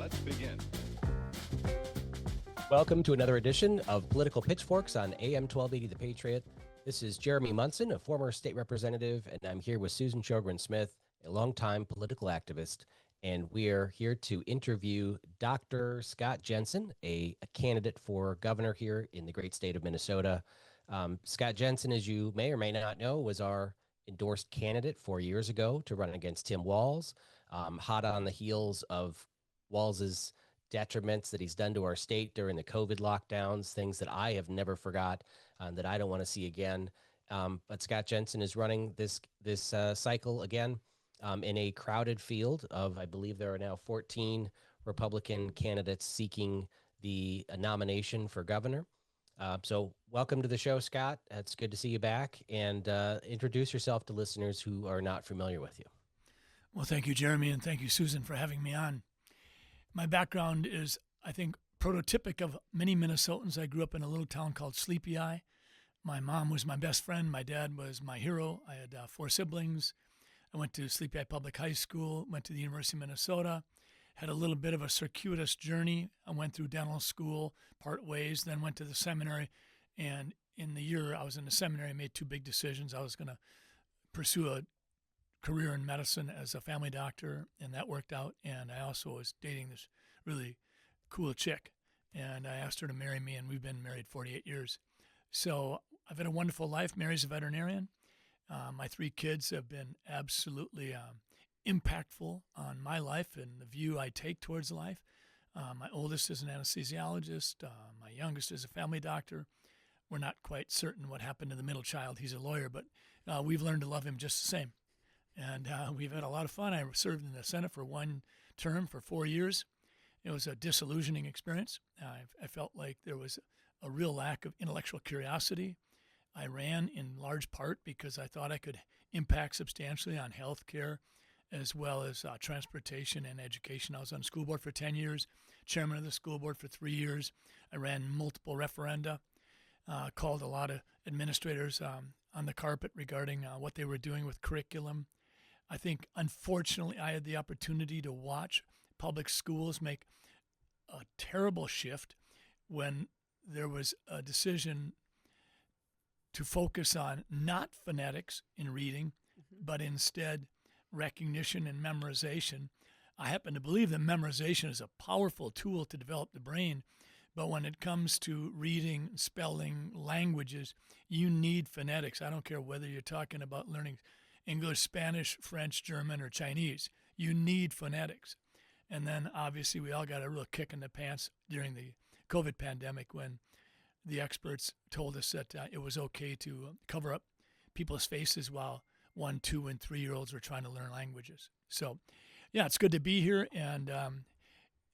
Let's begin. Welcome to another edition of Political Pitchforks on AM 1280 The Patriot. This is Jeremy Munson, a former state representative, and I'm here with Susan Sjogren-Smith, a longtime political activist. And we are here to interview Dr. Scott Jensen, a candidate for governor here in the great state of Minnesota. Scott Jensen, as you may or may not know, was our endorsed candidate 4 years ago to run against Tim Walz, hot on the heels of Walz's detriments that he's done to our state during the COVID lockdowns, things that I have never forgot, that I don't want to see again. But Scott Jensen is running this cycle again in a crowded field of, I believe there are now 14 Republican candidates seeking the nomination for governor. So welcome to the show, Scott. It's good to see you back, and introduce yourself to listeners who are not familiar with you. Well, thank you, Jeremy, and thank you, Susan, for having me on. My background is, I think, prototypic of many Minnesotans. I grew up in a little town called Sleepy Eye. My mom was my best friend. My dad was my hero. I had 4 siblings. I went to Sleepy Eye Public High School, went to the University of Minnesota, had a little bit of a circuitous journey. I went through dental school part ways, then went to the seminary. And in the year I was in the seminary, I made 2 big decisions. I was going to pursue a career in medicine as a family doctor, and that worked out. And I also was dating this really cool chick, and I asked her to marry me, and we've been married 48 years. So I've had a wonderful life. Mary's a veterinarian. My 3 kids have been absolutely impactful on my life and the view I take towards life. My oldest is an anesthesiologist. My youngest is a family doctor. We're not quite certain what happened to the middle child. He's a lawyer, but we've learned to love him just the same. And we've had a lot of fun. I served in the Senate for 1 term for 4 years. It was a disillusioning experience. I felt like there was a real lack of intellectual curiosity. I ran in large part because I thought I could impact substantially on health care as well as transportation and education. I was on the school board for 10 years, chairman of the school board for 3 years. I ran multiple referenda, called a lot of administrators on the carpet regarding what they were doing with curriculum. I think, unfortunately, I had the opportunity to watch public schools make a terrible shift when there was a decision to focus on not phonetics in reading, but instead recognition and memorization. I happen to believe that memorization is a powerful tool to develop the brain, but when it comes to reading, spelling, languages, you need phonetics. I don't care whether you're talking about learning English, Spanish, French, German, or Chinese. You need phonetics. And then obviously we all got a real kick in the pants during the COVID pandemic when the experts told us that it was okay to cover up people's faces while 1, 2, and 3-year-olds were trying to learn languages. So, yeah, it's good to be here. And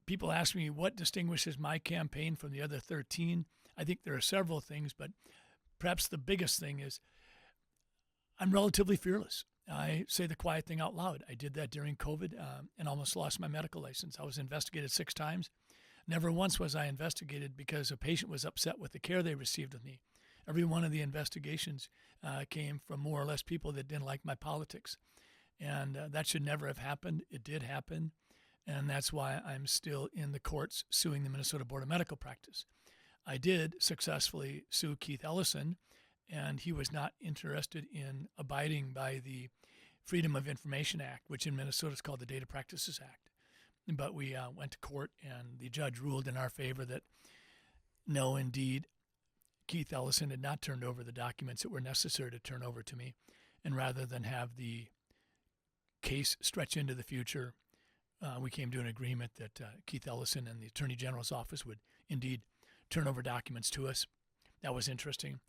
people ask me what distinguishes my campaign from the other 13. I think there are several things, but perhaps the biggest thing is I'm relatively fearless. I say the quiet thing out loud. I did that during COVID and almost lost my medical license. I was investigated 6 times. Never once was I investigated because a patient was upset with the care they received with me. Every one of the investigations came from more or less people that didn't like my politics. And that should never have happened. It did happen. And that's why I'm still in the courts suing the Minnesota Board of Medical Practice. I did successfully sue Keith Ellison, and he was not interested in abiding by the Freedom of Information Act, which in Minnesota is called the Data Practices Act. But we went to court, and the judge ruled in our favor that no, indeed, Keith Ellison had not turned over the documents that were necessary to turn over to me. And rather than have the case stretch into the future, we came to an agreement that Keith Ellison and the Attorney General's office would indeed turn over documents to us. That was interesting.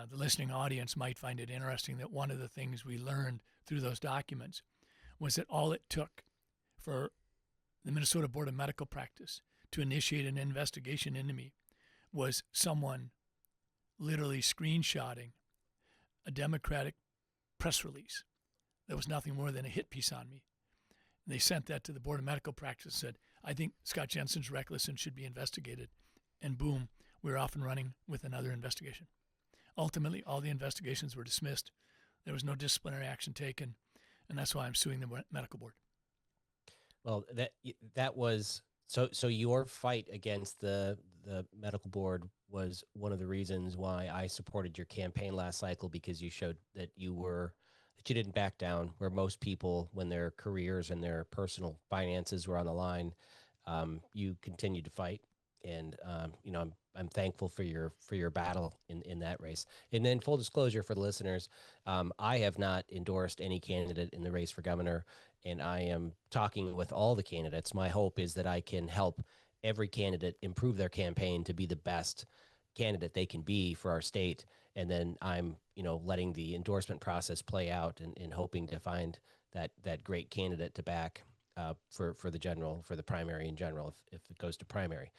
The listening audience might find it interesting that one of the things we learned through those documents was that all it took for the Minnesota Board of Medical Practice to initiate an investigation into me was someone literally screenshotting a Democratic press release that was nothing more than a hit piece on me. And they sent that to the Board of Medical Practice and said, I think Scott Jensen's reckless and should be investigated. And boom, we were off and running with another investigation. Ultimately, all the investigations were dismissed. There was no disciplinary action taken, and that's why I'm suing the medical board. Well, that was So your fight against the medical board was one of the reasons why I supported your campaign last cycle, because you showed that you didn't back down, where most people, when their careers and their personal finances were on the line, you continued to fight. And I'm thankful for your battle in that race. And then full disclosure for the listeners, I have not endorsed any candidate in the race for governor, and I am talking with all the candidates. My hope is that I can help every candidate improve their campaign to be the best candidate they can be for our state. And then I'm, letting the endorsement process play out, and hoping to find that great candidate to back for the primary in general, if it goes to primary.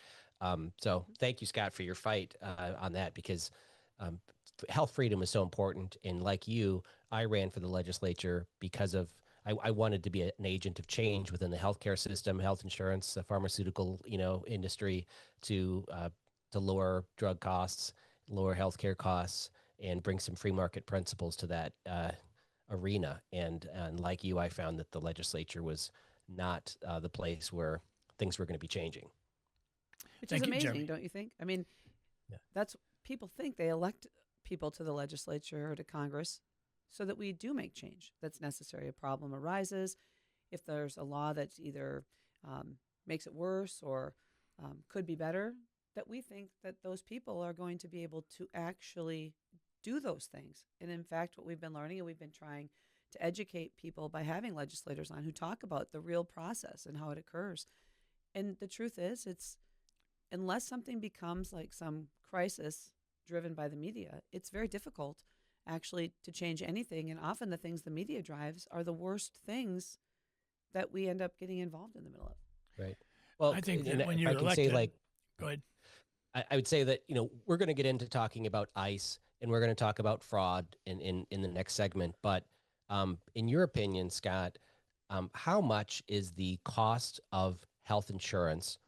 So thank you, Scott, for your fight on that, because health freedom is so important. And like you, I ran for the legislature because I wanted to be an agent of change within the healthcare system, health insurance, the pharmaceutical, industry, to lower drug costs, lower healthcare costs, and bring some free market principles to that arena. And like you, I found that the legislature was not the place where things were going to be changing. Which is amazing, Jeremy. don't you think? I mean, Yeah. that's people think they elect people to the legislature or to Congress so that we do make change that's necessary. A problem arises. If there's a law that's either makes it worse or could be better, that we think that those people are going to be able to actually do those things. And in fact, what we've been learning, and we've been trying to educate people by having legislators on who talk about the real process and how it occurs. And the truth is, it's unless something becomes like some crisis driven by the media, it's very difficult actually to change anything. And often the things the media drives are the worst things that we end up getting involved in the middle of. Right. Well, I think that when if you're I can elected, say, go ahead. I would say that, we're going to get into talking about ICE, and we're going to talk about fraud in the next segment. But in your opinion, Scott, how much is the cost of health insurance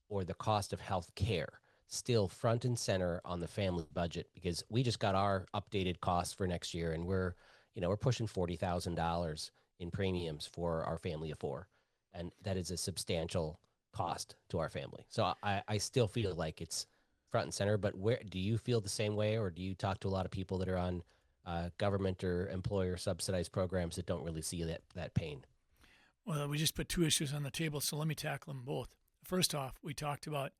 or the cost of health care still front and center on the family budget? Because we just got our updated costs for next year, and we're pushing $40,000 in premiums for our family of four. And that is a substantial cost to our family. So I still feel like it's front and center. But where do you feel the same way, or do you talk to a lot of people that are on government or employer subsidized programs that don't really see that pain? Well, we just put two issues on the table, so let me tackle them both. First off, we talked about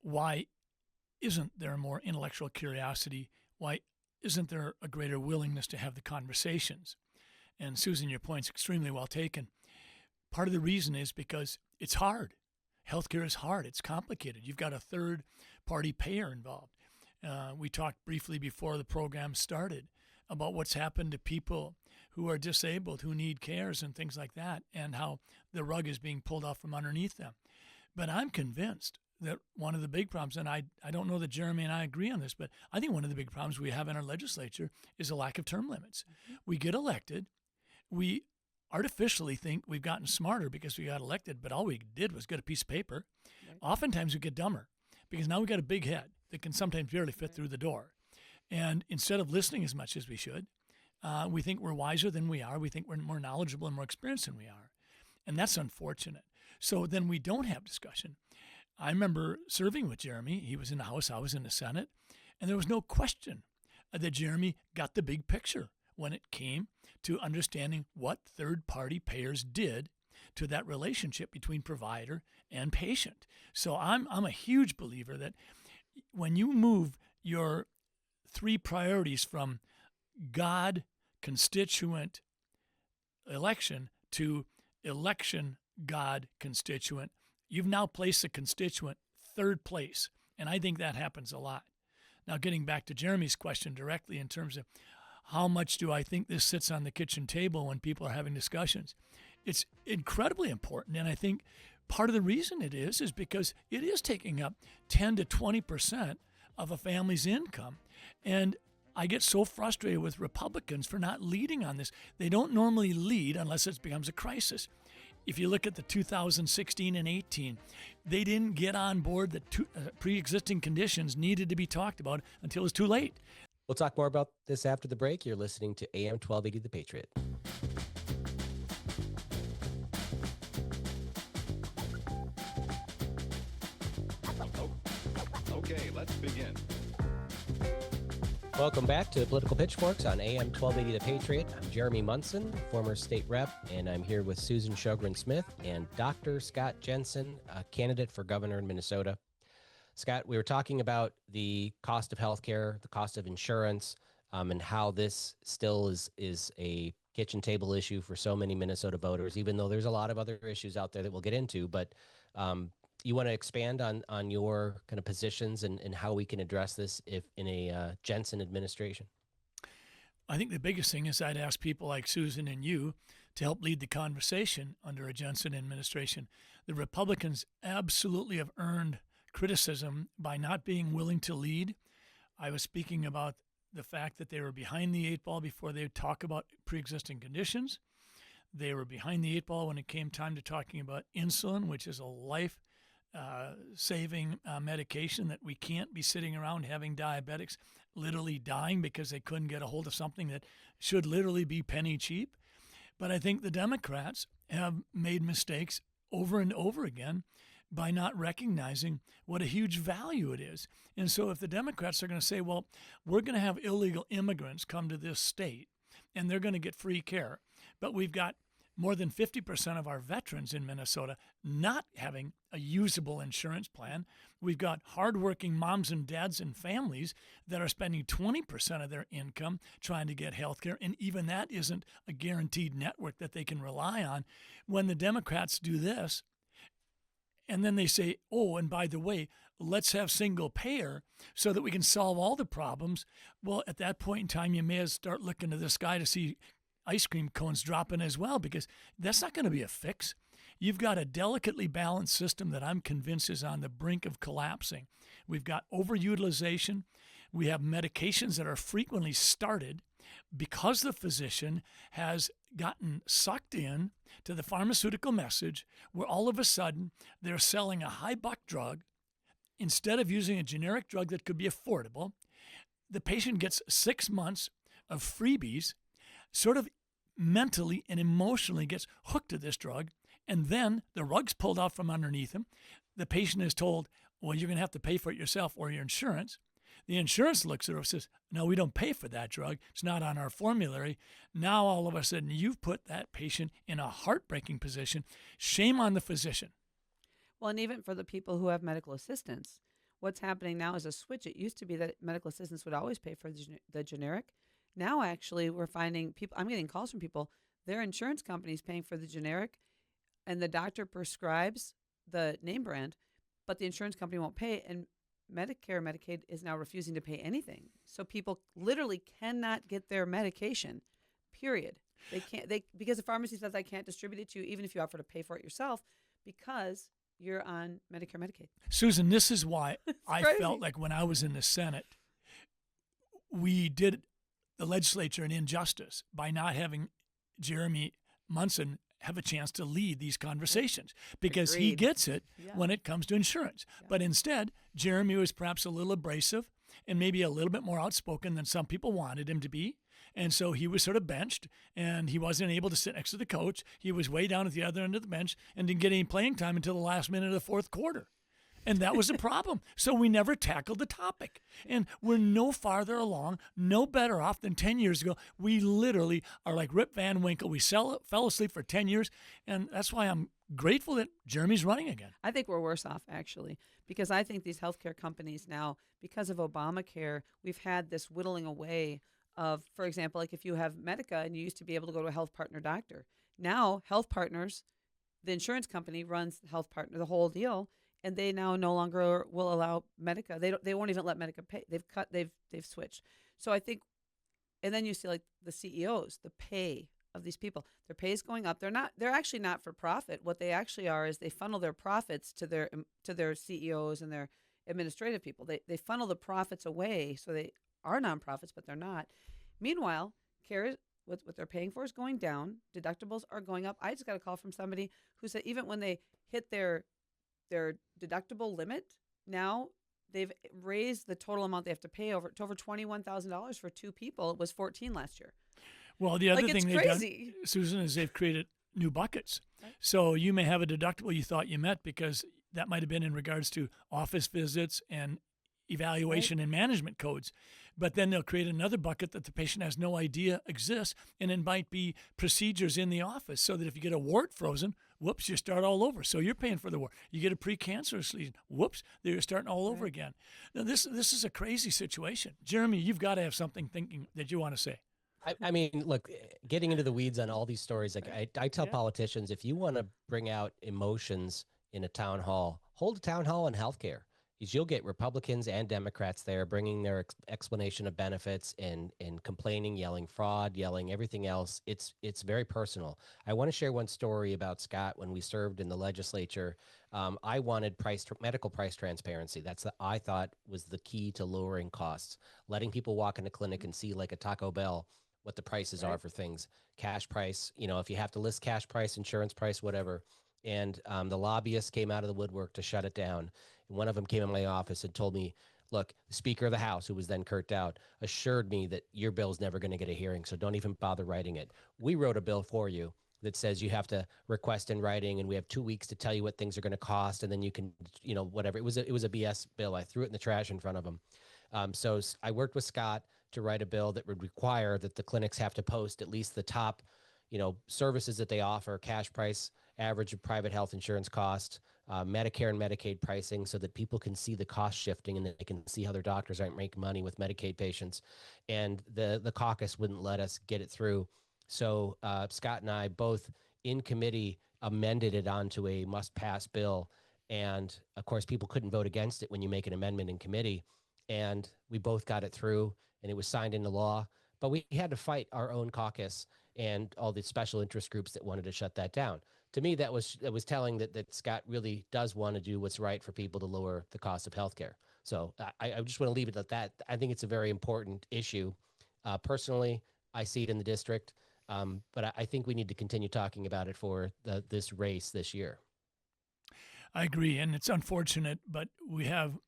why isn't there more intellectual curiosity? Why isn't there a greater willingness to have the conversations? And Susan, your point's extremely well taken. Part of the reason is because it's hard. Healthcare is hard. It's complicated. You've got a third-party payer involved. We talked briefly before the program started about what's happened to people who are disabled, who need cares and things like that, and how the rug is being pulled out from underneath them. But I'm convinced that one of the big problems, and I don't know that Jeremy and I agree on this, but I think one of the big problems we have in our legislature is a lack of term limits. Mm-hmm. We get elected. We artificially think we've gotten smarter because we got elected, but all we did was get a piece of paper. Right. Oftentimes we get dumber because now we got a big head that can sometimes barely fit through the door. And instead of listening as much as we should, we think we're wiser than we are. We think we're more knowledgeable and more experienced than we are. And that's unfortunate. So then we don't have discussion. I remember serving with Jeremy. He was in the House, I was in the Senate. And there was no question that Jeremy got the big picture when it came to understanding what third-party payers did to that relationship between provider and patient. So I'm a huge believer that when you move your three priorities from God, constituent, election to election, God, constituent, you've now placed the constituent third place. And I think that happens a lot. Now, getting back to Jeremy's question directly in terms of how much do I think this sits on the kitchen table when people are having discussions, it's incredibly important. And I think part of the reason it is because it is taking up 10 to 20% of a family's income. And I get so frustrated with Republicans for not leading on this. They don't normally lead unless it becomes a crisis. If you look at the 2016 and 18, they didn't get on board that pre-existing conditions needed to be talked about until it's too late. We'll talk more about this after the break. You're listening to AM 1280 The Patriot. Welcome back to Political Pitchforks on AM 1280 The Patriot. I'm Jeremy Munson, former state rep, and I'm here with Susan Sjogren-Smith and Dr. Scott Jensen, a candidate for governor in Minnesota. Scott, we were talking about the cost of healthcare, the cost of insurance, and how this still is a kitchen table issue for so many Minnesota voters, even though there's a lot of other issues out there that we'll get into. But you want to expand on your kind of positions and how we can address this if in a Jensen administration? I think the biggest thing is I'd ask people like Susan and you to help lead the conversation under a Jensen administration. The Republicans absolutely have earned criticism by not being willing to lead. I was speaking about the fact that they were behind the eight ball before they would talk about pre-existing conditions. They were behind the eight ball when it came time to talking about insulin, which is a life-saving medication that we can't be sitting around having diabetics literally dying because they couldn't get a hold of something that should literally be penny cheap. But I think the Democrats have made mistakes over and over again by not recognizing what a huge value it is. And so if the Democrats are going to say, well, we're going to have illegal immigrants come to this state and they're going to get free care, but we've got more than 50% of our veterans in Minnesota not having a usable insurance plan. We've got hardworking moms and dads and families that are spending 20% of their income trying to get health care, and even that isn't a guaranteed network that they can rely on. When the Democrats do this, and then they say, oh, and by the way, let's have single payer so that we can solve all the problems. Well, at that point in time, you may as start looking to the sky to see ice cream cones dropping as well, because that's not going to be a fix. You've got a delicately balanced system that I'm convinced is on the brink of collapsing. We've got overutilization. We have medications that are frequently started because the physician has gotten sucked in to the pharmaceutical message, where all of a sudden they're selling a high-buck drug instead of using a generic drug that could be affordable. The patient gets 6 months of freebies, sort of mentally and emotionally gets hooked to this drug, and then the rug's pulled out from underneath him. The patient is told, well, you're going to have to pay for it yourself or your insurance. The insurance looks at her and says, no, we don't pay for that drug. It's not on our formulary. Now, all of a sudden, you've put that patient in a heartbreaking position. Shame on the physician. Well, and even for the people who have medical assistance, what's happening now is a switch. It used to be that medical assistance would always pay for the generic. Now, actually, we're finding people, I'm getting calls from people, their insurance company is paying for the generic, and the doctor prescribes the name brand, but the insurance company won't pay, and Medicare, Medicaid is now refusing to pay anything. So people literally cannot get their medication, period. They can't, because the pharmacy says I can't distribute it to you, even if you offer to pay for it yourself, because you're on Medicare, Medicaid. Susan, this is why I felt like when I was in the Senate, we did the legislature an injustice by not having Jeremy Munson have a chance to lead these conversations, because he gets it when it comes to insurance. But instead, Jeremy was perhaps a little abrasive and maybe a little bit more outspoken than some people wanted him to be. And so he was sort of benched, and he wasn't able to sit next to the coach. He was way down at the other end of the bench and didn't get any playing time until the last minute of the fourth quarter. And that was a problem. So we never tackled the topic. And we're no farther along, no better off than 10 years ago. We literally are like Rip Van Winkle. We fell asleep for 10 years. And that's why I'm grateful that Jeremy's running again. I think we're worse off, actually, because I think these healthcare companies now, because of Obamacare, we've had this whittling away of, for example, like if you have Medica and you used to be able to go to a Health Partner doctor. Now, Health Partners, the insurance company runs Health Partner, the whole deal. And they now no longer will allow Medica. They won't even let Medica pay. They've switched. So I think, and then you see like the CEOs, the pay of these people. Their pay is going up. They're actually not for profit. What they actually are is they funnel their profits to their CEOs and their administrative people. They funnel the profits away, so they are nonprofits, but they're not. Meanwhile, care, what they're paying for is going down. Deductibles are going up. I just got a call from somebody who said even when they hit their deductible limit, now they've raised the total amount they have to pay to over $21,000 for two people. It was $14,000 last year. Well, the other thing they've done, Susan, is they've created new buckets. Right. So you may have a deductible you thought you met because that might have been in regards to office visits and evaluation and management codes. But then they'll create another bucket that the patient has no idea exists, and it might be procedures in the office so that if you get a wart frozen, whoops, you start all over. So you're paying for the wart. You get a precancerous lesion, whoops, you're starting all over again. Now, this is a crazy situation. Jeremy, you've got to have something thinking that you want to say. I mean, look, getting into the weeds on all these stories, like I tell politicians, if you want to bring out emotions in a town hall, hold a town hall on healthcare. Because you'll get Republicans and Democrats there bringing their explanation of benefits and complaining, yelling fraud, yelling everything else. It's very personal. I want to share one story about Scott when we served in the legislature. I wanted medical price transparency. I thought was the key to lowering costs, letting people walk in a clinic and see like a Taco Bell what the prices are for things, cash price, if you have to list cash price, insurance price, whatever. And the lobbyists came out of the woodwork to shut it down. And one of them came in my office and told me, look, the Speaker of the House, who was then Kurt Dowd, assured me that your bill's never going to get a hearing, so don't even bother writing it. We wrote a bill for you that says you have to request in writing, and we have 2 weeks to tell you what things are going to cost, and then you can, whatever. It was a BS bill. I threw it in the trash in front of him. So I worked with Scott to write a bill that would require that the clinics have to post at least the top, services that they offer, cash price, average of private health insurance cost, Medicare and Medicaid pricing, so that people can see the cost shifting and they can see how their doctors aren't making money with Medicaid patients. And the caucus wouldn't let us get it through. So Scott and I both in committee amended it onto a must-pass bill. And of course, people couldn't vote against it when you make an amendment in committee. And we both got it through, and it was signed into law. But we had to fight our own caucus and all the special interest groups that wanted to shut that down. To me, that was telling that Scott really does want to do what's right for people to lower the cost of healthcare. So I just want to leave it at that. I think it's a very important issue. Personally, I see it in the district, but I think we need to continue talking about it for this race this year. I agree, and it's unfortunate, but we have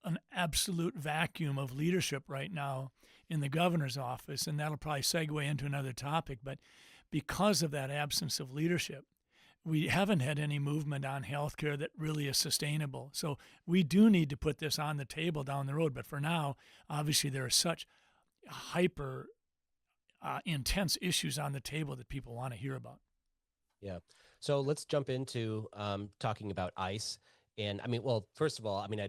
an absolute vacuum of leadership right now in the governor's office, and that'll probably segue into another topic. But because of that absence of leadership, we haven't had any movement on healthcare that really is sustainable. So we do need to put this on the table down the road. But for now, obviously, there are such hyper intense issues on the table that people want to hear about. Yeah. So let's jump into talking about ICE. And I mean, well, first of all, I mean,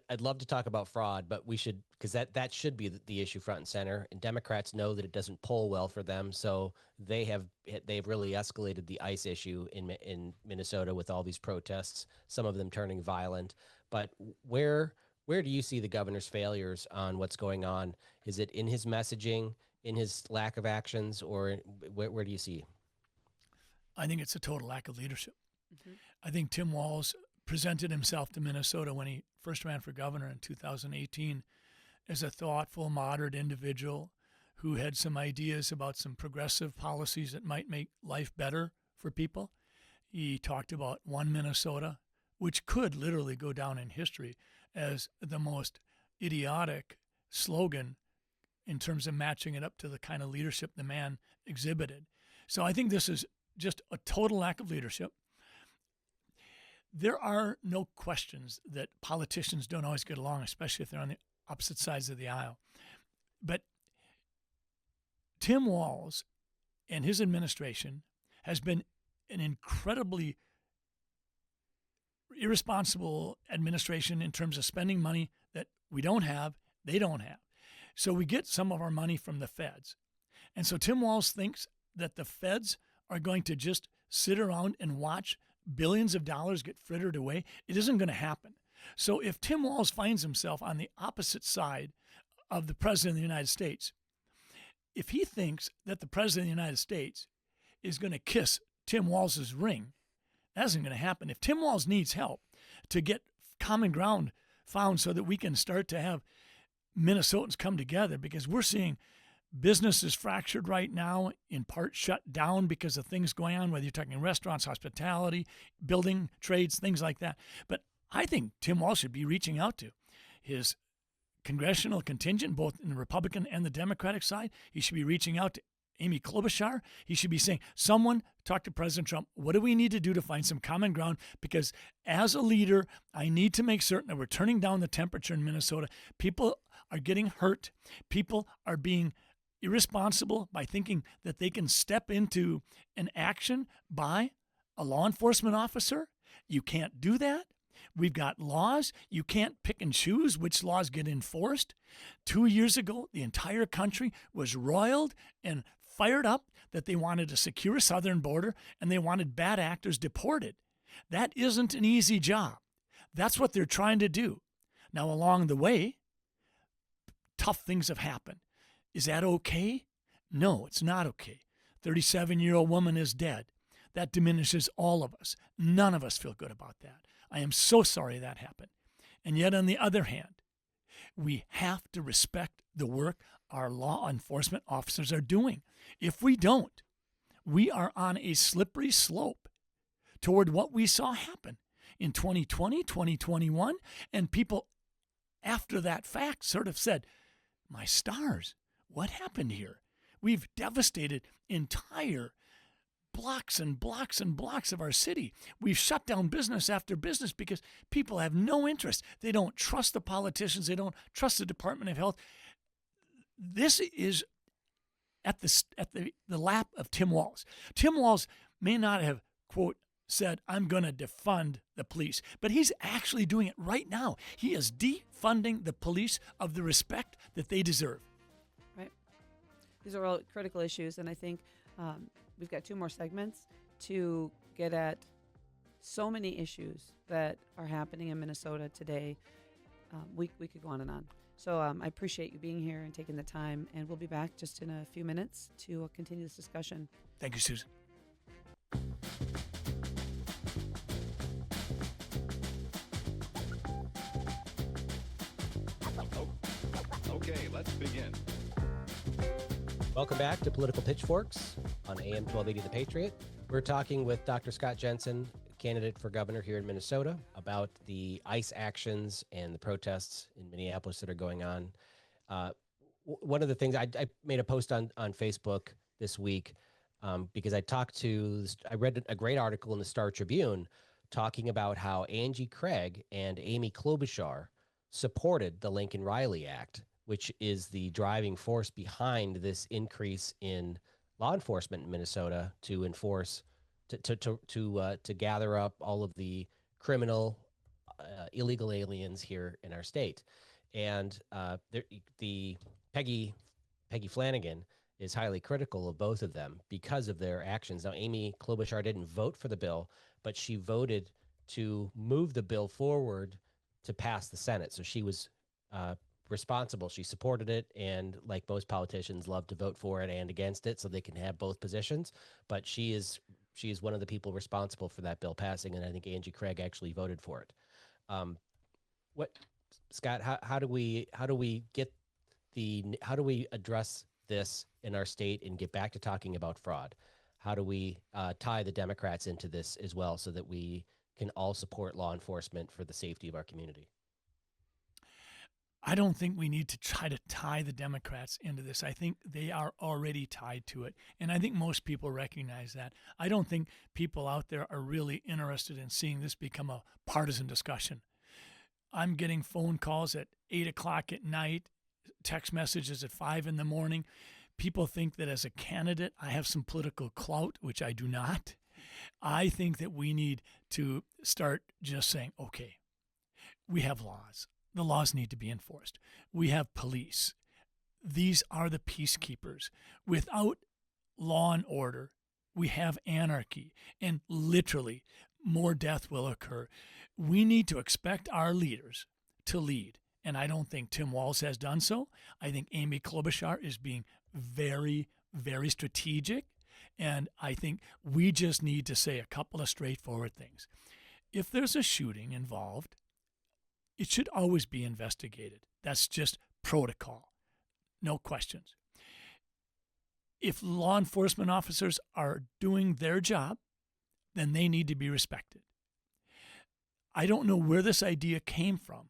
I'd love to talk about fraud, but we should, because that should be the issue front and center. And Democrats know that it doesn't poll well for them, so they've really escalated the ICE issue in Minnesota with all these protests, some of them turning violent. But where do you see the governor's failures on what's going on? Is it in his messaging, in his lack of actions, or where do you see? I think it's a total lack of leadership. Mm-hmm. I think Tim Walz presented himself to Minnesota when he first ran for governor in 2018 as a thoughtful, moderate individual who had some ideas about some progressive policies that might make life better for people. He talked about One Minnesota, which could literally go down in history as the most idiotic slogan in terms of matching it up to the kind of leadership the man exhibited. So I think this is just a total lack of leadership. There are no questions that politicians don't always get along, especially if they're on the opposite sides of the aisle. But Tim Walz and his administration has been an incredibly irresponsible administration in terms of spending money that we don't have, they don't have. So we get some of our money from the feds. And so Tim Walz thinks that the feds are going to just sit around and watch billions of dollars get frittered away. It isn't going to happen. So if Tim Walz finds himself on the opposite side of the President of the United States, if he thinks that the President of the United States is going to kiss Tim Walz's ring, that isn't going to happen. If Tim Walz needs help to get common ground found so that we can start to have Minnesotans come together, because we're seeing businesses fractured right now, in part shut down because of things going on, whether you're talking restaurants, hospitality, building trades, things like that. But I think Tim Walz should be reaching out to his congressional contingent, both in the Republican and the Democratic side. He should be reaching out to Amy Klobuchar. He should be saying, someone talk to President Trump. What do we need to do to find some common ground? Because as a leader, I need to make certain that we're turning down the temperature in Minnesota. People are getting hurt. People are being irresponsible by thinking that they can step into an action by a law enforcement officer. You can't do that. We've got laws. You can't pick and choose which laws get enforced. 2 years ago, the entire country was roiled and fired up that they wanted to secure a southern border and they wanted bad actors deported. That isn't an easy job. That's what they're trying to do. Now, along the way, tough things have happened. Is that okay? No, it's not okay. 37-year-old woman is dead. That diminishes all of us. None of us feel good about that. I am so sorry that happened. And yet, on the other hand, we have to respect the work our law enforcement officers are doing. If we don't, we are on a slippery slope toward what we saw happen in 2020, 2021, and people after that fact sort of said, my stars, what happened here? We've devastated entire blocks and blocks and blocks of our city. We've shut down business after business because people have no interest. They don't trust the politicians. They don't trust the Department of Health. This is at the lap of Tim Walz. Tim Walz may not have, quote, said, I'm going to defund the police, but he's actually doing it right now. He is defunding the police of the respect that they deserve. Right. These are all critical issues, and I think we've got 2 more segments to get at so many issues that are happening in Minnesota today. We could go on and on. So I appreciate you being here and taking the time, and we'll be back just in a few minutes to continue this discussion. Thank you, Susan. Okay, let's begin. Welcome back to Political Pitchforks on AM 1280 The Patriot. We're talking with Dr. Scott Jensen, candidate for governor here in Minnesota, about the ICE actions and the protests in Minneapolis that are going on. One of the things I made a post on Facebook this week because I read a great article in the Star Tribune talking about how Angie Craig and Amy Klobuchar supported the Lincoln Riley Act, which is the driving force behind this increase in law enforcement in Minnesota to enforce, to gather up all of the criminal, illegal aliens here in our state. And the Peggy Flanagan is highly critical of both of them because of their actions. Now, Amy Klobuchar didn't vote for the bill, but she voted to move the bill forward to pass the Senate. So she was responsible. She supported it, and like most politicians, love to vote for it and against it so they can have both positions. But she is one of the people responsible for that bill passing, and I think Angie Craig actually voted for it. Scott? How do we address this in our state and get back to talking about fraud? How do we tie the Democrats into this as well so that we can all support law enforcement for the safety of our community? I don't think we need to try to tie the Democrats into this. I think they are already tied to it. And I think most people recognize that. I don't think people out there are really interested in seeing this become a partisan discussion. I'm getting phone calls at 8 o'clock at night, text messages at 5 in the morning. People think that as a candidate, I have some political clout, which I do not. I think that we need to start just saying, okay, we have laws. The laws need to be enforced. We have police. These are the peacekeepers. Without law and order, we have anarchy, and literally more death will occur. We need to expect our leaders to lead, and I don't think Tim Walz has done so. I think Amy Klobuchar is being very, very strategic, and I think we just need to say a couple of straightforward things. If there's a shooting involved, it should always be investigated. That's just protocol. No questions. If law enforcement officers are doing their job, then they need to be respected. I don't know where this idea came from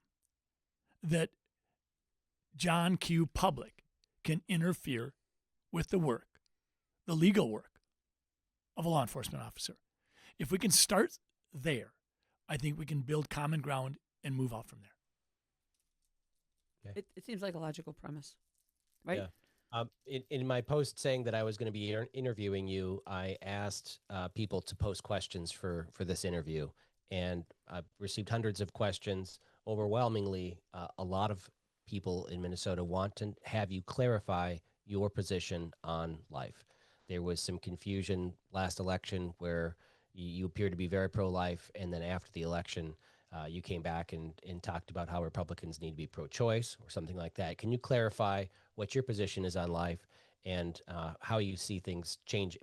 that John Q. Public can interfere with the work the legal work of a law enforcement officer. If we can start there, I think we can build common ground and move out from there. It seems like a logical premise, right? Yeah. In my post saying that I was going to be interviewing you, I asked people to post questions for this interview, and I've received hundreds of questions. Overwhelmingly, a lot of people in Minnesota want to have you clarify your position on life. There was some confusion last election where you appeared to be very pro-life, and then after the election, you came back and talked about how Republicans need to be pro-choice or something like that. Can you clarify what your position is on life and how you see things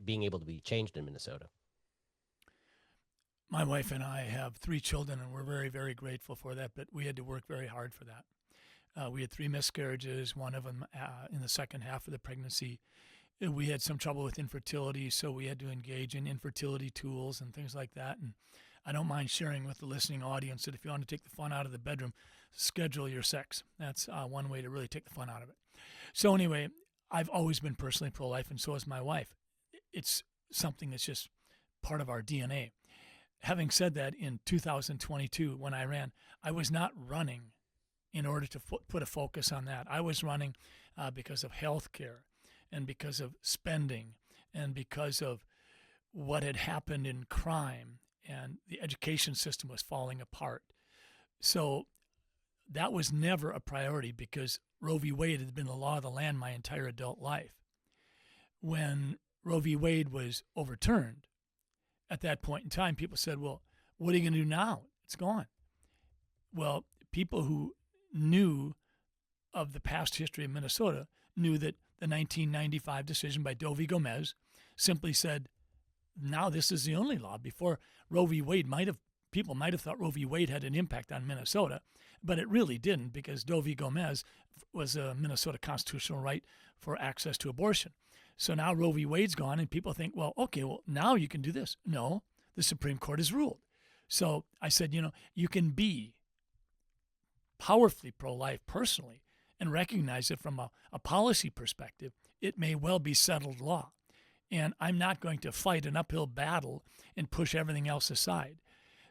being able to be changed in Minnesota? My wife and I have 3 children, and we're very, very grateful for that, but we had to work very hard for that. We had 3 miscarriages, one of them in the second half of the pregnancy. We had some trouble with infertility, so we had to engage in infertility tools and things like that. And I don't mind sharing with the listening audience that if you want to take the fun out of the bedroom, schedule your sex. That's one way to really take the fun out of it. So anyway, I've always been personally pro-life, and so is my wife. It's something that's just part of our DNA. Having said that, in 2022, when I ran, I was not running in order to put a focus on that. I was running because of health care and because of spending and because of what had happened in crime, and the education system was falling apart. So that was never a priority because Roe v. Wade had been the law of the land my entire adult life. When Roe v. Wade was overturned, at that point in time, people said, well, what are you going to do now? It's gone. Well, people who knew of the past history of Minnesota knew that the 1995 decision by Doe v. Gomez simply said, now this is the only law. Before Roe v. Wade, people might have thought Roe v. Wade had an impact on Minnesota, but it really didn't because Doe v. Gomez was a Minnesota constitutional right for access to abortion. So now Roe v. Wade's gone, and people think, well, okay, well, now you can do this. No, the Supreme Court has ruled. So I said, you can be powerfully pro-life personally and recognize it from a policy perspective. It may well be settled law. And I'm not going to fight an uphill battle and push everything else aside.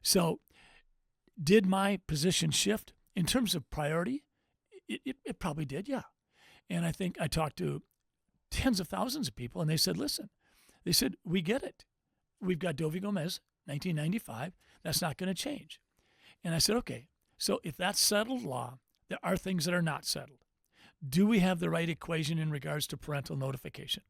So did my position shift in terms of priority? It probably did, yeah. And I think I talked to tens of thousands of people, and they said, listen, we get it. We've got Doe v. Gomez, 1995. That's not going to change. And I said, okay, so if that's settled law, there are things that are not settled. Do we have the right equation in regards to parental notification?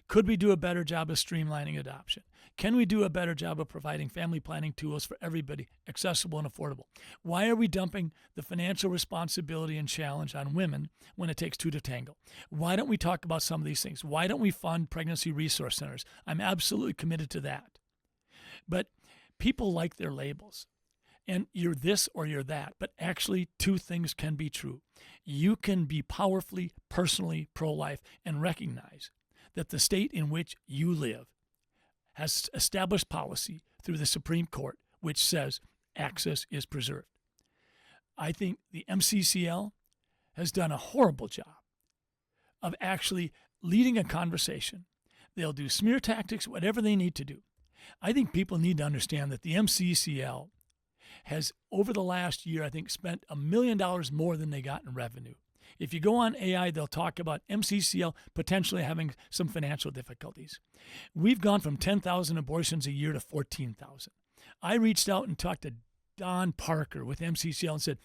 Could we do a better job of streamlining adoption? Can we do a better job of providing family planning tools for everybody, accessible and affordable? Why are we dumping the financial responsibility and challenge on women when it takes 2 to tango? Why don't we talk about some of these things? Why don't we fund pregnancy resource centers? I'm absolutely committed to that. But people like their labels. And you're this or you're that. But actually, 2 things can be true. You can be powerfully, personally pro-life and recognize that the state in which you live has established policy through the Supreme Court which says access is preserved. I think the MCCL has done a horrible job of actually leading a conversation. They'll do smear tactics, whatever they need to do. I think people need to understand that the MCCL has, over the last year, I think, spent $1 million more than they got in revenue. If you go on AI, they'll talk about MCCL potentially having some financial difficulties. We've gone from 10,000 abortions a year to 14,000. I reached out and talked to Don Parker with MCCL and said,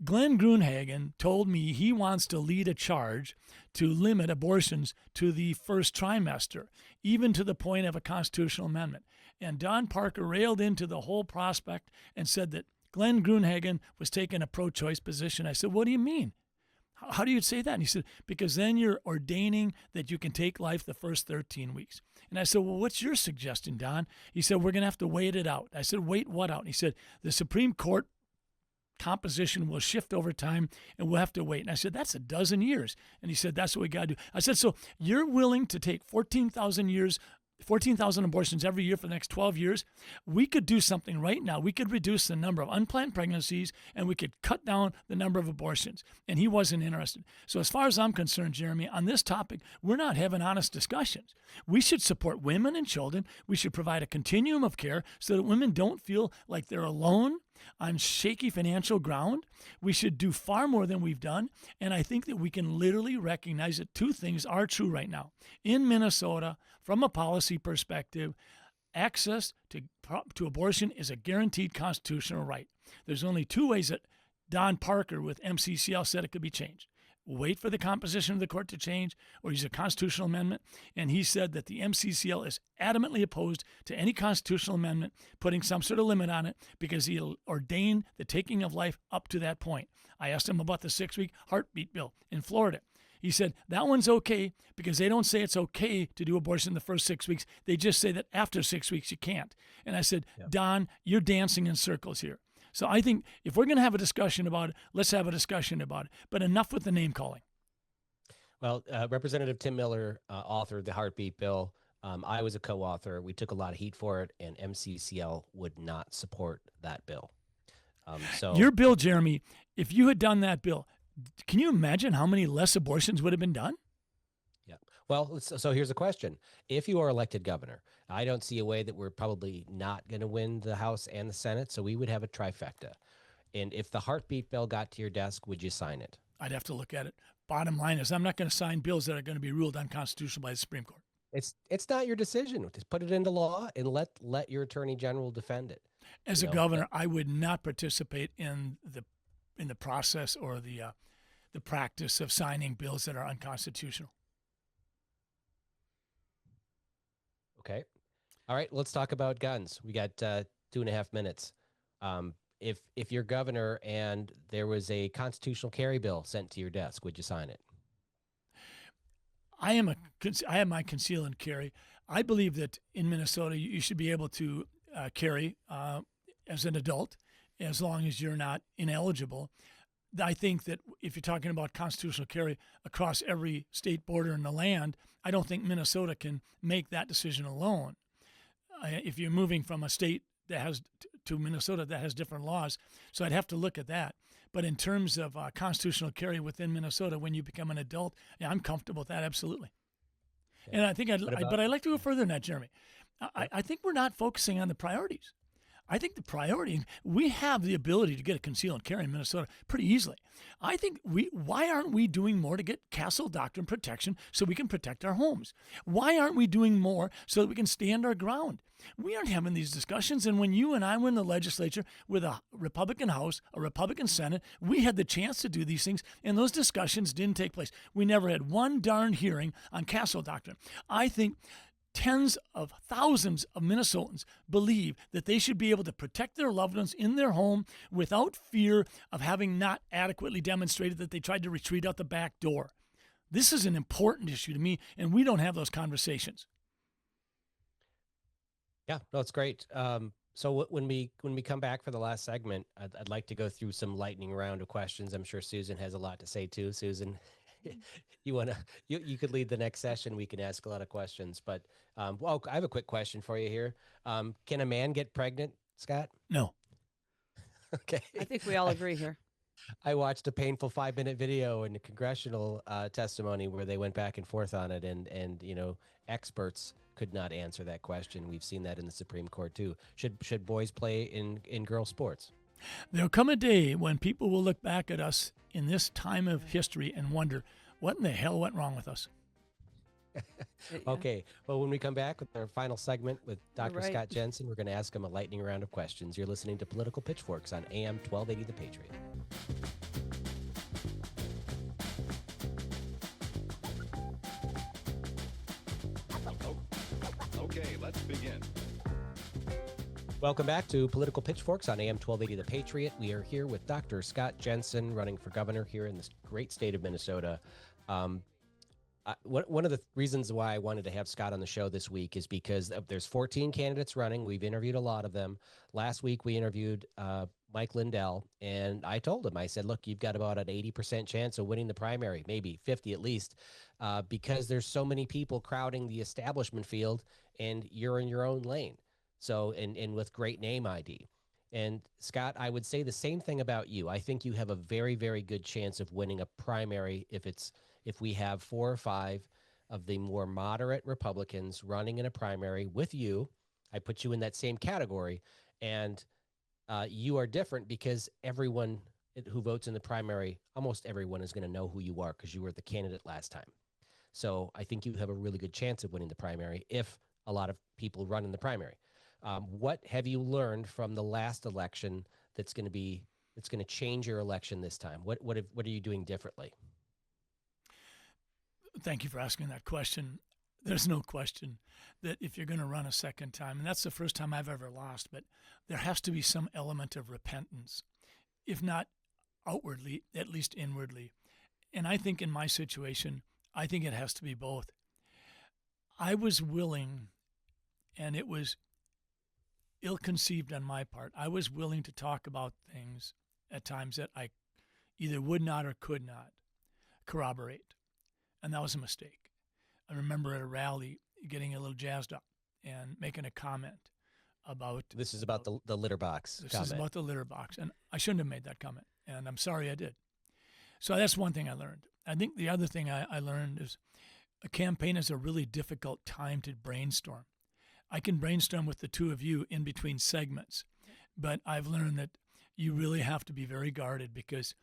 Glenn Gruenhagen told me he wants to lead a charge to limit abortions to the first trimester, even to the point of a constitutional amendment. And Don Parker railed into the whole prospect and said that Glenn Gruenhagen was taking a pro-choice position. I said, what do you mean? How do you say that? And he said, because then you're ordaining that you can take life the first 13 weeks. And I said, well, what's your suggestion, Don? He said, we're going to have to wait it out. I said, wait what out? And he said, the Supreme Court composition will shift over time and we'll have to wait. And I said, that's 12 years. And he said, that's what we got to do. I said, so you're willing to take 14,000 years 14,000 abortions every year for the next 12 years. We could do something right now. We could reduce the number of unplanned pregnancies, and we could cut down the number of abortions. And he wasn't interested. So as far as I'm concerned, Jeremy, on this topic, we're not having honest discussions. We should support women and children. We should provide a continuum of care so that women don't feel like they're alone on shaky financial ground. We should do far more than we've done. And I think that we can literally recognize that two things are true right now. In Minnesota, from a policy perspective, access to abortion is a guaranteed constitutional right. There's only two ways that Don Parker with MCCL said it could be changed. Wait for the composition of the court to change or use a constitutional amendment. And he said that the MCCL is adamantly opposed to any constitutional amendment putting some sort of limit on it because he ordained the taking of life up to that point. I asked him about the 6-week heartbeat bill in Florida. He said that one's okay because they don't say it's okay to do abortion in the first 6 weeks. They just say that after 6 weeks you can't. And I said, Don, you're dancing in circles here. So I think if we're going to have a discussion about it, let's have a discussion about it. But enough with the name calling. Well, Representative Tim Miller authored the heartbeat bill. I was a co-author. We took a lot of heat for it, and MCCL would not support that bill. So your bill, Jeremy, if you had done that bill, can you imagine how many less abortions would have been done? Yeah. Well, so here's a question. If you are elected governor, I don't see a way that we're probably not going to win the House and the Senate, so we would have a trifecta. And if the heartbeat bill got to your desk, would you sign it? I'd have to look at it. Bottom line is I'm not going to sign bills that are going to be ruled unconstitutional by the Supreme Court. It's not your decision. Just put it into law and let your attorney general defend it. As a governor, I would not participate in the process or the practice of signing bills that are unconstitutional. Okay. All right. Let's talk about guns. We got 2.5 minutes. If you're governor and there was a constitutional carry bill sent to your desk, would you sign it? I have my conceal and carry. I believe that in Minnesota you should be able to carry as an adult as long as you're not ineligible. I think that if you're talking about constitutional carry across every state border in the land, I don't think Minnesota can make that decision alone. If you're moving from a state that has to Minnesota that has different laws, so I'd have to look at that. But in terms of constitutional carry within Minnesota, when you become an adult, yeah, I'm comfortable with that, absolutely. Okay. And I think but I'd like to go further than that, Jeremy. I think we're not focusing on the priorities. I think the priority, we have the ability to get a conceal and carry in Minnesota pretty easily. I think why aren't we doing more to get castle doctrine protection so we can protect our homes? Why aren't we doing more so that we can stand our ground? We aren't having these discussions. And when you and I were in the legislature with a Republican House, a Republican Senate, we had the chance to do these things, and those discussions didn't take place. We never had one darn hearing on castle doctrine. I think tens of thousands of Minnesotans believe that they should be able to protect their loved ones in their home without fear of having not adequately demonstrated that they tried to retreat out the back door. This is an important issue to me, and we don't have those conversations. Yeah, no, it's great. So when we come back for the last segment, I'd like to go through some lightning round of questions. I'm sure Susan has a lot to say too. Susan, you could lead the next session. We can ask a lot of questions, but well, I have a quick question for you here. Can a man get pregnant, Scott? No. Okay. I think we all agree here. I watched a painful 5-minute video in the congressional testimony where they went back and forth on it, and experts could not answer that question. We've seen that in the Supreme Court too. Should boys play in girl sports? There'll come a day when people will look back at us in this time of history and wonder, what in the hell went wrong with us? Okay. Well, when we come back with our final segment with Dr. Right. Scott Jensen, we're going to ask him a lightning round of questions. You're listening to Political Pitchforks on AM 1280 The Patriot. Okay, let's begin. Welcome back to Political Pitchforks on AM 1280 The Patriot. We are here with Dr. Scott Jensen, running for governor here in this great state of Minnesota. One of the reasons why I wanted to have Scott on the show this week is because there's 14 candidates running. We've interviewed a lot of them. Last week, we interviewed Mike Lindell, and I told him, I said, look, you've got about an 80% chance of winning the primary, maybe 50 at least, because there's so many people crowding the establishment field, and you're in your own lane. So, and with great name ID. And Scott, I would say the same thing about you. I think you have a very, very good chance of winning a primary if we have 4 or 5 of the more moderate Republicans running in a primary with you. I put you in that same category, and you are different because everyone who votes in the primary, almost everyone is going to know who you are because you were the candidate last time. So I think you have a really good chance of winning the primary if a lot of people run in the primary. What have you learned from the last election that's going to change your election this time? What are you doing differently? Thank you for asking that question. There's no question that if you're going to run a second time, and that's the first time I've ever lost, but there has to be some element of repentance, if not outwardly, at least inwardly. And I think in my situation, I think it has to be both. I was willing, and it was ill-conceived on my part, I was willing to talk about things at times that I either would not or could not corroborate. And that was a mistake. I remember at a rally getting a little jazzed up and making a comment about... This is about the litter box This comment. is about the litter box. And I shouldn't have made that comment. And I'm sorry I did. So that's one thing I learned. I think the other thing I learned is a campaign is a really difficult time to brainstorm. I can brainstorm with the two of you in between segments, but I've learned that you really have to be very guarded because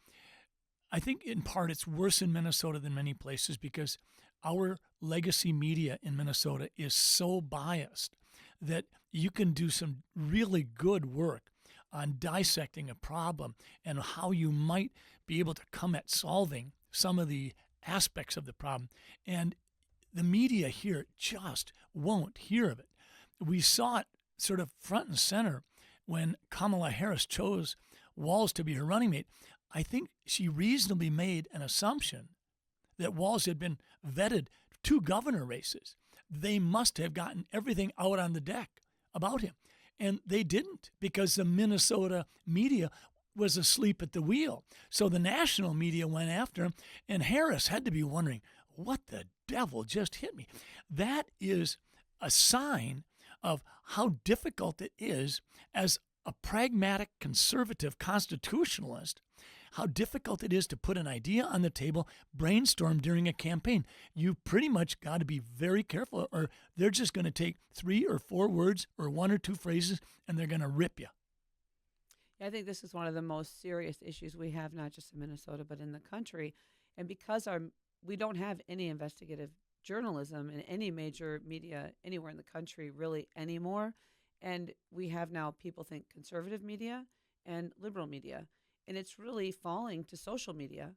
I think in part it's worse in Minnesota than many places because our legacy media in Minnesota is so biased that you can do some really good work on dissecting a problem and how you might be able to come at solving some of the aspects of the problem. And the media here just won't hear of it. We saw it sort of front and center when Kamala Harris chose Walz to be her running mate. I think she reasonably made an assumption that Walz had been vetted 2 governor races. They must have gotten everything out on the deck about him. And they didn't because the Minnesota media was asleep at the wheel. So the national media went after him, and Harris had to be wondering, what the devil just hit me? That is a sign of how difficult it is as a pragmatic conservative constitutionalist, how difficult it is to put an idea on the table, brainstorm during a campaign. You pretty much got to be very careful or they're just going to take 3 or 4 words or 1 or 2 phrases and they're going to rip you. Yeah, I think this is one of the most serious issues we have, not just in Minnesota, but in the country. And because we don't have any investigative journalism in any major media anywhere in the country really anymore. And we have now people think conservative media and liberal media. And it's really falling to social media,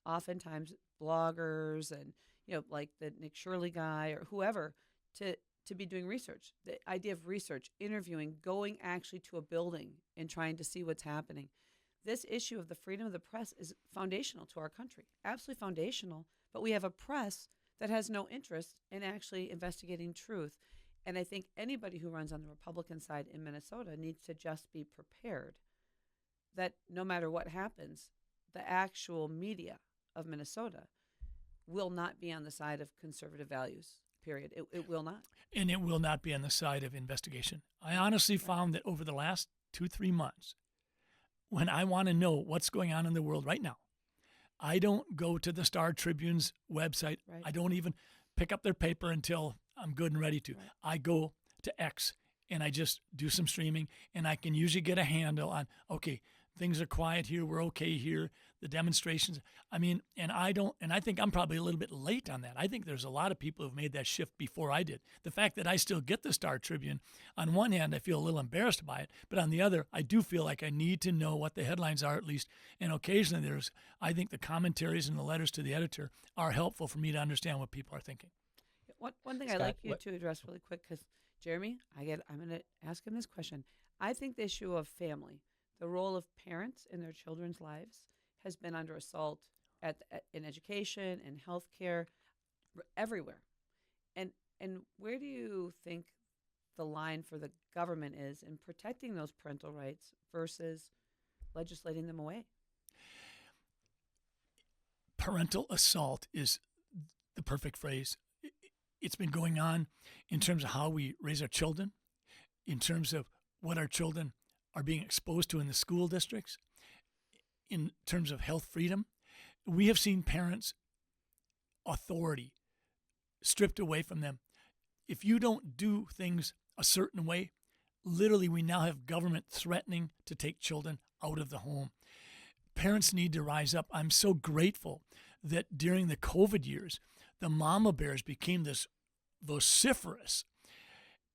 oftentimes bloggers and, like the Nick Shirley guy or whoever to be doing research. The idea of research, interviewing, going actually to a building and trying to see what's happening. This issue of the freedom of the press is foundational to our country, absolutely foundational. But we have a press that has no interest in actually investigating truth. And I think anybody who runs on the Republican side in Minnesota needs to just be prepared that no matter what happens, the actual media of Minnesota will not be on the side of conservative values, period. It will not. And it will not be on the side of investigation. I honestly found that over the last 2-3 months, when I want to know what's going on in the world right now, I don't go to the Star Tribune's website. Right. I don't even pick up their paper until I'm good and ready to. Right. I go to X and I just do some streaming and I can usually get a handle on, okay, things are quiet here. We're okay here. The demonstrations. And I think I'm probably a little bit late on that. I think there's a lot of people who've made that shift before I did. The fact that I still get the Star Tribune, on one hand, I feel a little embarrassed by it, but on the other, I do feel like I need to know what the headlines are at least. And occasionally I think the commentaries and the letters to the editor are helpful for me to understand what people are thinking. One thing Scott, I'd like you to address really quick, because Jeremy, I'm going to ask him this question. I think the issue of family, the role of parents in their children's lives, has been under assault in education and healthcare everywhere. And where do you think the line for the government is in protecting those parental rights versus legislating them away? Parental assault is the perfect phrase. It's been going on in terms of how we raise our children, in terms of what our children are being exposed to in the school districts, in terms of health freedom. We have seen parents' authority stripped away from them. If you don't do things a certain way, literally we now have government threatening to take children out of the home. Parents need to rise up. I'm so grateful that during the COVID years, the mama bears became this vociferous,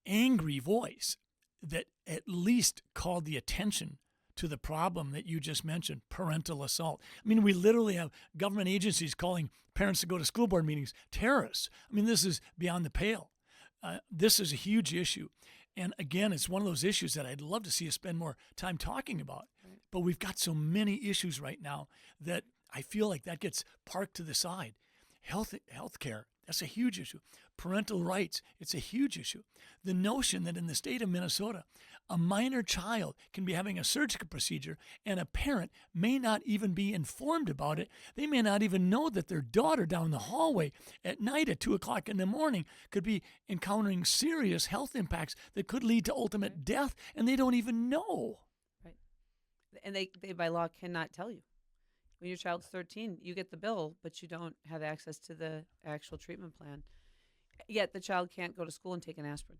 angry voice that at least called the attention to the problem that you just mentioned, parental assault. I mean, we literally have government agencies calling parents to go to school board meetings terrorists. I mean, this is beyond the pale. This is a huge issue. And again, it's one of those issues that I'd love to see us spend more time talking about. Right. But we've got so many issues right now that I feel like that gets parked to the side. Health care, that's a huge issue. Parental rights, it's a huge issue. The notion that in the state of Minnesota, a minor child can be having a surgical procedure and a parent may not even be informed about it. They may not even know that their daughter down the hallway at night at 2 o'clock in the morning could be encountering serious health impacts that could lead to ultimate death, and they don't even know. Right. And they by law cannot tell you. When your child's 13, you get the bill, but you don't have access to the actual treatment plan. Yet the child can't go to school and take an aspirin.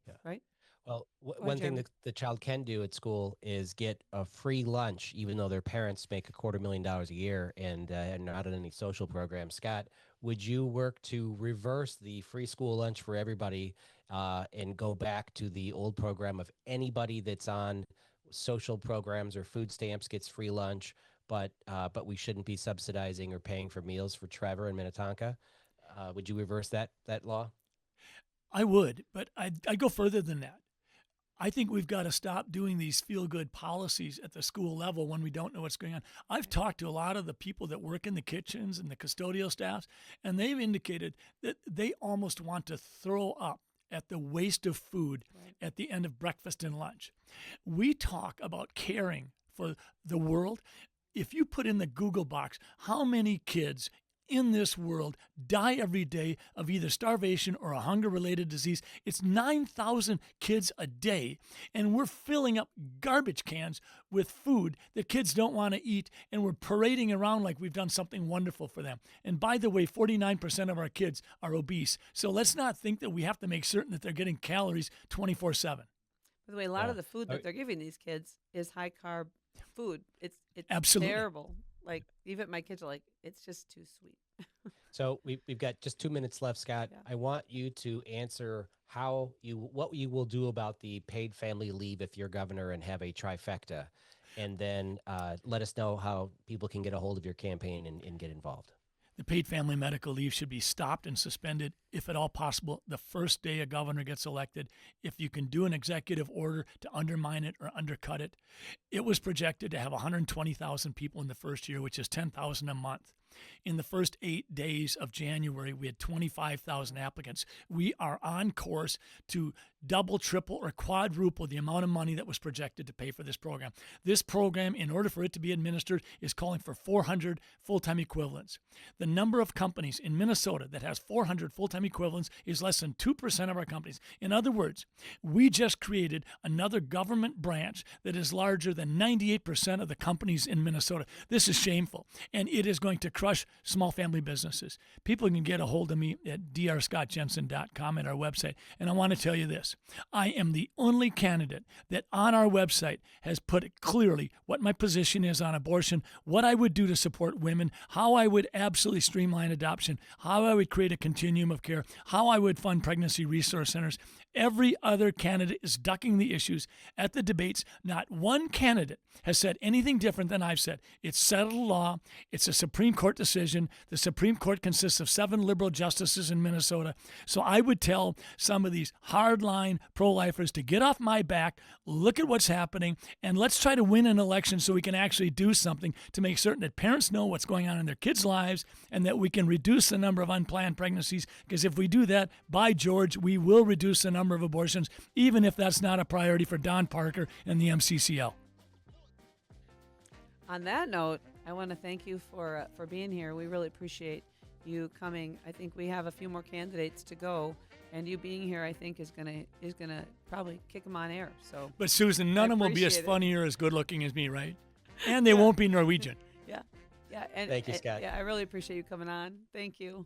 Yeah. Right? Well, one thing that the child can do at school is get a free lunch, even though their parents make $250,000 a year and not in any social programs. Scott, would you work to reverse the free school lunch for everybody and go back to the old program of anybody that's on social programs or food stamps gets free lunch, but we shouldn't be subsidizing or paying for meals for Trevor and Minnetonka? Would you reverse that law? I would, but I'd go further than that. I think we've got to stop doing these feel-good policies at the school level when we don't know what's going on. I've talked to a lot of the people that work in the kitchens and the custodial staffs, and they've indicated that they almost want to throw up at the waste of food at the end of breakfast and lunch. We talk about caring for the world. If you put in the Google box how many kids in this world die every day of either starvation or a hunger-related disease, it's 9,000 kids a day, and we're filling up garbage cans with food that kids don't want to eat, and we're parading around like we've done something wonderful for them. And by the way, 49% of our kids are obese, so let's not think that we have to make certain that they're getting calories 24/7. By the way, a lot of the food that they're giving these kids is high-carb food. It's Absolutely terrible. Like, even my kids are like, it's just too sweet. So we've got just 2 minutes left, Scott. Yeah. I want you to answer what you will do about the paid family leave if you're governor and have a trifecta, and then let us know how people can get a hold of your campaign and get involved. The paid family medical leave should be stopped and suspended, if at all possible, the first day a governor gets elected. If you can do an executive order to undermine it or undercut it. It was projected to have 120,000 people in the first year, which is 10,000 a month. In the first 8 days of January, we had 25,000 applicants. We are on course to double, triple, or quadruple the amount of money that was projected to pay for this program. This program, in order for it to be administered, is calling for 400 full-time equivalents. The number of companies in Minnesota that has 400 full-time equivalents is less than 2% of our companies. In other words, we just created another government branch that is larger than 98% of the companies in Minnesota. This is shameful, and it is going to crush small family businesses. People can get a hold of me at drscottjensen.com at our website. And I want to tell you this. I am the only candidate that on our website has put clearly what my position is on abortion, what I would do to support women, how I would absolutely streamline adoption, how I would create a continuum of care, how I would fund pregnancy resource centers. Every other candidate is ducking the issues at the debates. Not one candidate has said anything different than I've said. It's settled law. It's a Supreme Court Court decision. The Supreme Court consists of 7 liberal justices in Minnesota. So I would tell some of these hardline pro-lifers to get off my back, look at what's happening, and let's try to win an election so we can actually do something to make certain that parents know what's going on in their kids' lives and that we can reduce the number of unplanned pregnancies. Because if we do that, by George, we will reduce the number of abortions, even if that's not a priority for Don Parker and the MCCL. On that note, I want to thank you for being here. We really appreciate you coming. I think we have a few more candidates to go, and you being here, I think, is gonna probably kick them on air. So, but Susan, none of them will be as funny or as good looking as me, right? And they won't be Norwegian. Yeah. And, Thank you, Scott. Yeah, I really appreciate you coming on. Thank you.